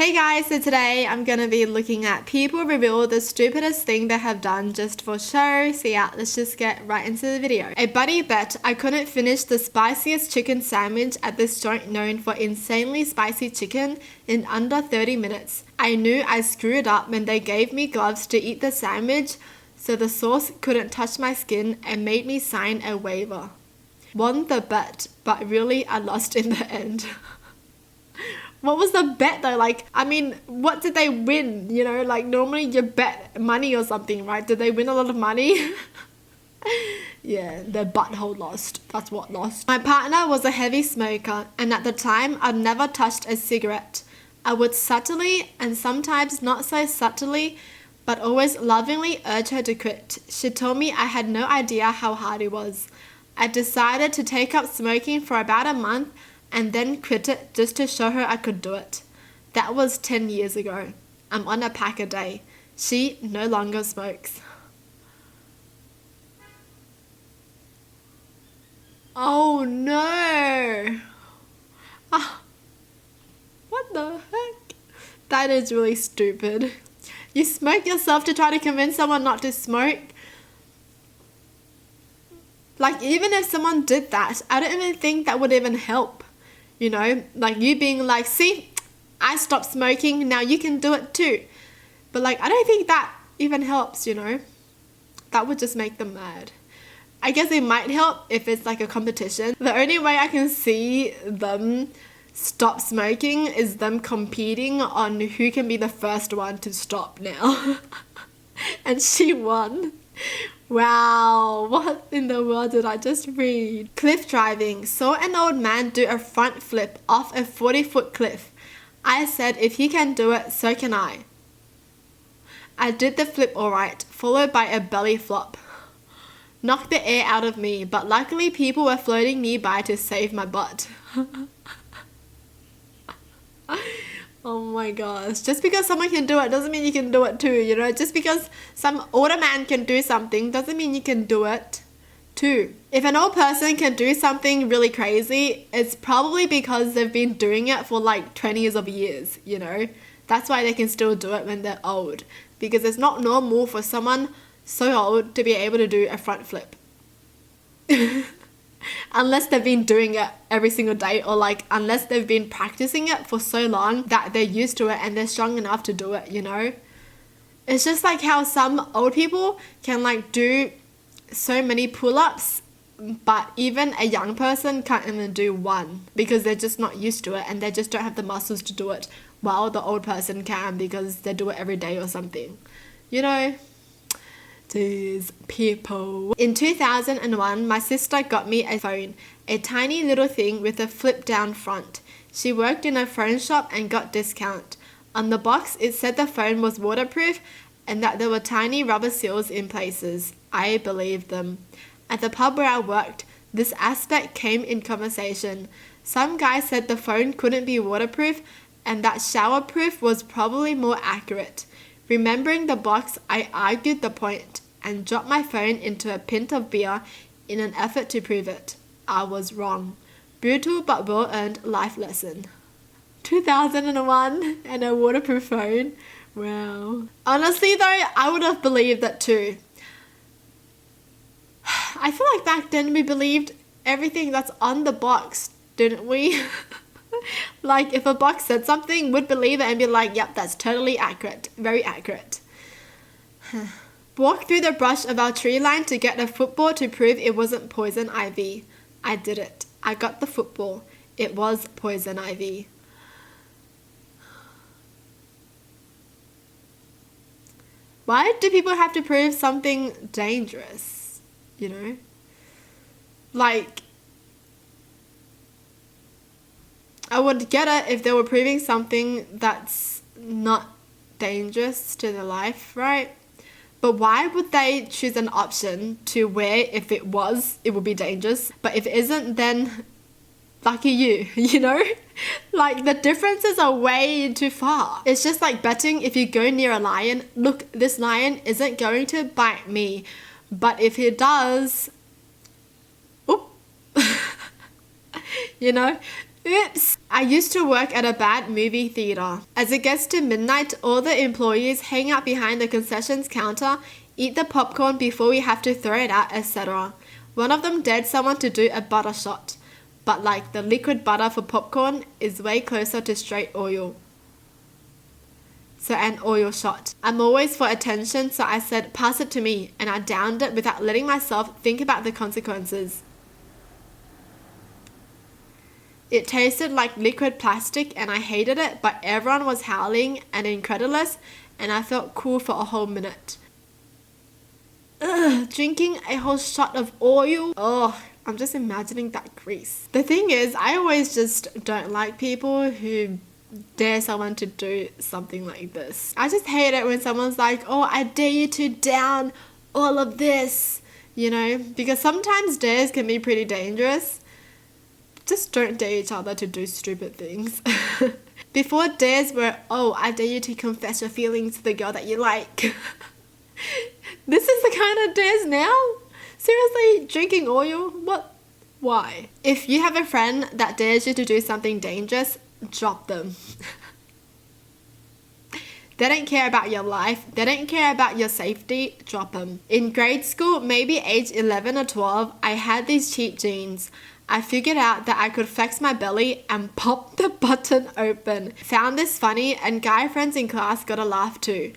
Hey guys, so today I'm gonna be looking at people reveal the stupidest thing they have done just for show. So yeah, let's just get right into the video. A buddy bet I couldn't finish the spiciest chicken sandwich at this joint known for insanely spicy chicken in under 30 minutes. I knew I screwed up when they gave me gloves to eat the sandwich, so the sauce couldn't touch my skin and made me sign a waiver. Won the bet, but really I lost in the end. What was the bet though? What did they win? Normally you bet money or something, right? Did they win a lot of money? Yeah, their butthole lost. That's what lost. My partner was a heavy smoker, and at the time I'd never touched a cigarette. I would subtly, and sometimes not so subtly, but always lovingly urge her to quit. She told me I had no idea how hard it was. I decided to take up smoking for about a month and then quit it just to show her I could do it. That was 10 years ago. I'm on a pack a day. She no longer smokes. Oh no! What the heck? That is really stupid. You smoke yourself to try to convince someone not to smoke? Even if someone did that, I don't even think that would even help. You being like, see, I stopped smoking, now you can do it too. But I don't think that even helps, That would just make them mad. I guess it might help if it's a competition. The only way I can see them stop smoking is them competing on who can be the first one to stop now. And she won. Wow, what in the world did I just read? Cliff driving. Saw an old man do a front flip off a 40-foot cliff. I said if he can do it, so can I. I did the flip alright, followed by a belly flop. Knocked the air out of me, but luckily people were floating nearby to save my butt. Oh my gosh. Just because someone can do it doesn't mean you can do it too, Just because some older man can do something doesn't mean you can do it too. If an old person can do something really crazy, it's probably because they've been doing it for 20s of years, That's why they can still do it when they're old. Because it's not normal for someone so old to be able to do a front flip. Unless they've been doing it every single day, or unless they've been practicing it for so long that they're used to it and they're strong enough to do it, It's just how some old people can do so many pull-ups, but even a young person can't even do one because they're just not used to it and they just don't have the muscles to do it, while the old person can because they do it every day or something, These people. In 2001, my sister got me a phone, a tiny little thing with a flip down front. She worked in a phone shop and got discount. On the box, it said the phone was waterproof and that there were tiny rubber seals in places. I believed them. At the pub where I worked, this aspect came in conversation. Some guy said the phone couldn't be waterproof and that showerproof was probably more accurate. Remembering the box, I argued the point and dropped my phone into a pint of beer in an effort to prove it. I was wrong. Brutal but well-earned life lesson. 2001 and a waterproof phone. Wow. Honestly though, I would have believed that too. I feel like back then we believed everything that's on the box, didn't we? If a box said something, we'd believe it and be like, yep, that's totally accurate. Very accurate. Walked through the brush of our tree line to get a football to prove it wasn't poison ivy. I did it. I got the football. It was poison ivy. Why do people have to prove something dangerous? I would get it if they were proving something that's not dangerous to their life, right? But why would they choose an option to wear if it would be dangerous? But if it isn't, then lucky you, The differences are way too far. It's just like betting if you go near a lion, look, this lion isn't going to bite me. But if he does, oop. Oops! I used to work at a bad movie theater. As it gets to midnight, all the employees hang out behind the concessions counter, eat the popcorn before we have to throw it out, etc. One of them dared someone to do a butter shot, but like the liquid butter for popcorn is way closer to straight oil. So an oil shot. I'm always for attention, so I said, pass it to me, and I downed it without letting myself think about the consequences. It tasted like liquid plastic and I hated it, but everyone was howling and incredulous, and I felt cool for a whole minute. Ugh, drinking a whole shot of oil. Oh, I'm just imagining that grease. The thing is, I always just don't like people who dare someone to do something like this. I just hate it when someone's like, oh, I dare you to down all of this, you know, because sometimes dares can be pretty dangerous. Just don't dare each other to do stupid things. Before dares were, oh, I dare you to confess your feelings to the girl that you like. This is the kind of dares now? Seriously, drinking oil? What? Why? If you have a friend that dares you to do something dangerous, drop them. They don't care about your life. They don't care about your safety. Drop them. In grade school, maybe age 11 or 12, I had these cheap jeans. I figured out that I could flex my belly and pop the button open. Found this funny, and guy friends in class got a laugh too.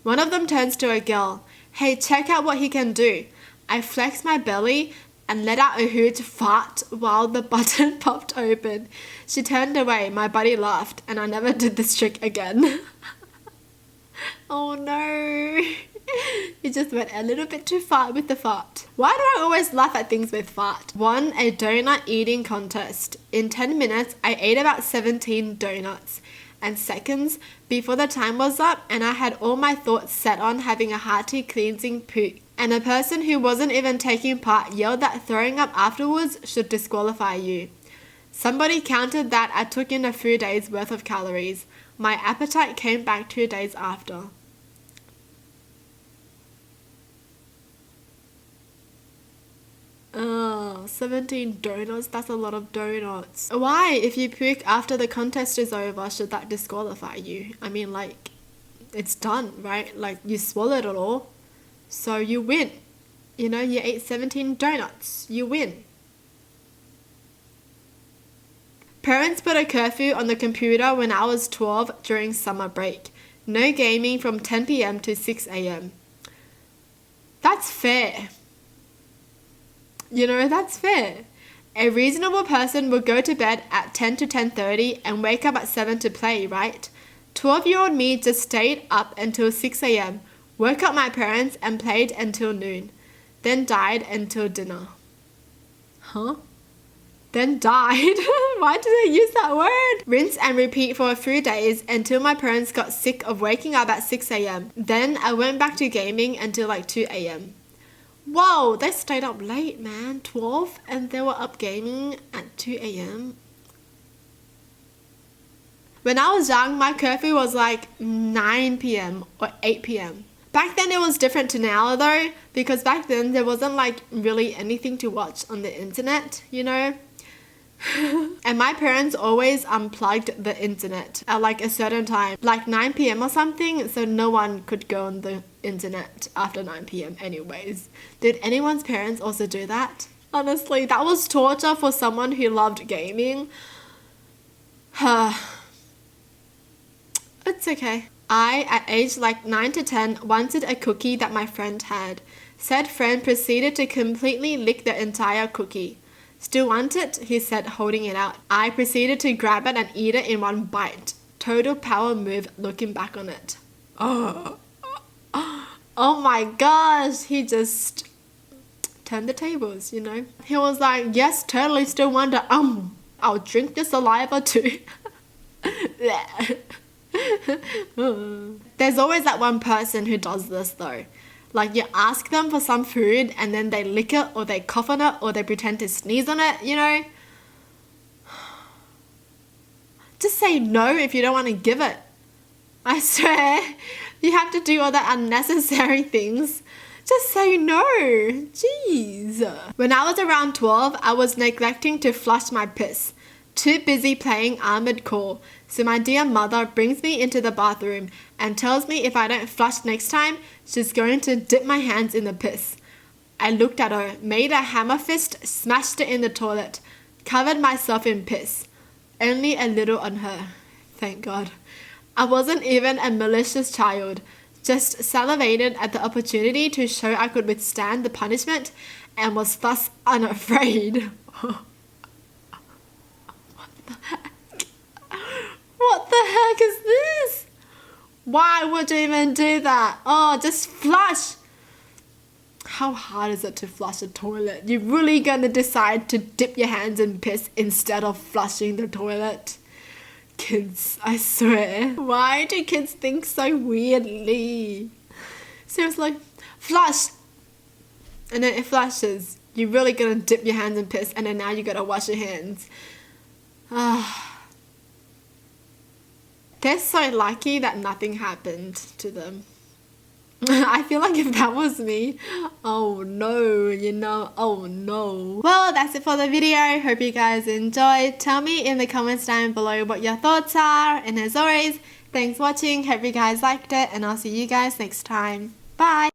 One of them turns to a girl. Hey, check out what he can do. I flexed my belly and let out a huge fart while the button popped open. She turned away, my buddy laughed, and I never did this trick again. Oh no. You just went a little bit too far with the fart. Why do I always laugh at things with fart? Won a donut eating contest. In 10 minutes, I ate about 17 donuts. And seconds before the time was up, and I had all my thoughts set on having a hearty cleansing poo. And a person who wasn't even taking part yelled that throwing up afterwards should disqualify you. Somebody counted that I took in a few days worth of calories. My appetite came back 2 days after. Oh, 17 donuts, that's a lot of donuts. Why, if you puke after the contest is over, should that disqualify you? I mean, like, it's done, right? Like, you swallowed it all, so you win. You know, you ate 17 donuts, you win. Parents put a curfew on the computer when I was 12 during summer break. No gaming from 10 p.m. to 6 a.m. That's fair. You know, that's fair. A reasonable person would go to bed at 10 to 10:30 and wake up at 7 to play, right? 12-year-old me just stayed up until 6 a.m., woke up my parents and played until noon, then died until dinner. Huh? Then died? Why do they use that word? Rinse and repeat for a few days until my parents got sick of waking up at 6 a.m. Then I went back to gaming until like 2 a.m. Whoa, they stayed up late, man. 12, and they were up gaming at 2 a.m. When I was young, my curfew was like 9 p.m. or 8 p.m. Back then it was different to now though, because back then there wasn't like really anything to watch on the internet, you know? And my parents always unplugged the internet at like a certain time, like 9 p.m. or something, so no one could go on the internet after 9 p.m. anyways. Did anyone's parents also do that? Honestly, that was torture for someone who loved gaming. It's okay. I, at age like 9 to 10, wanted a cookie that my friend had. Said friend proceeded to completely lick the entire cookie. Still want it? He said, holding it out. I proceeded to grab it and eat it in one bite. Total power move looking back on it. Oh my gosh, he just turned the tables, you know. He was like, yes, totally still want it. I'll drink the saliva too. There's always that one person who does this though. Like you ask them for some food and then they lick it or they cough on it or they pretend to sneeze on it, you know. Just say no if you don't want to give it. I swear, you have to do all the unnecessary things. Just say no. Jeez. When I was around 12, I was neglecting to flush my piss. too busy playing Armored Core. So my dear mother brings me into the bathroom and tells me if I don't flush next time, she's going to dip my hands in the piss. I looked at her, made a hammer fist, smashed it in the toilet, covered myself in piss. Only a little on her. Thank God. I wasn't even a malicious child, just salivated at the opportunity to show I could withstand the punishment and was thus unafraid. What the heck is this? Why would you even do that? Oh, just flush. How hard is it to flush a toilet? You're really gonna decide to dip your hands in piss instead of flushing the toilet? Kids, I swear. Why do kids think so weirdly? Seriously, flush. And then it flushes. You're really gonna dip your hands in piss and then now you gotta wash your hands. They're so lucky that nothing happened to them. I feel like if that was me, oh no, oh no. Well, that's it for the video. Hope you guys enjoyed. Tell me in the comments down below what your thoughts are. And as always, thanks for watching. Hope you guys liked it. And I'll see you guys next time. Bye.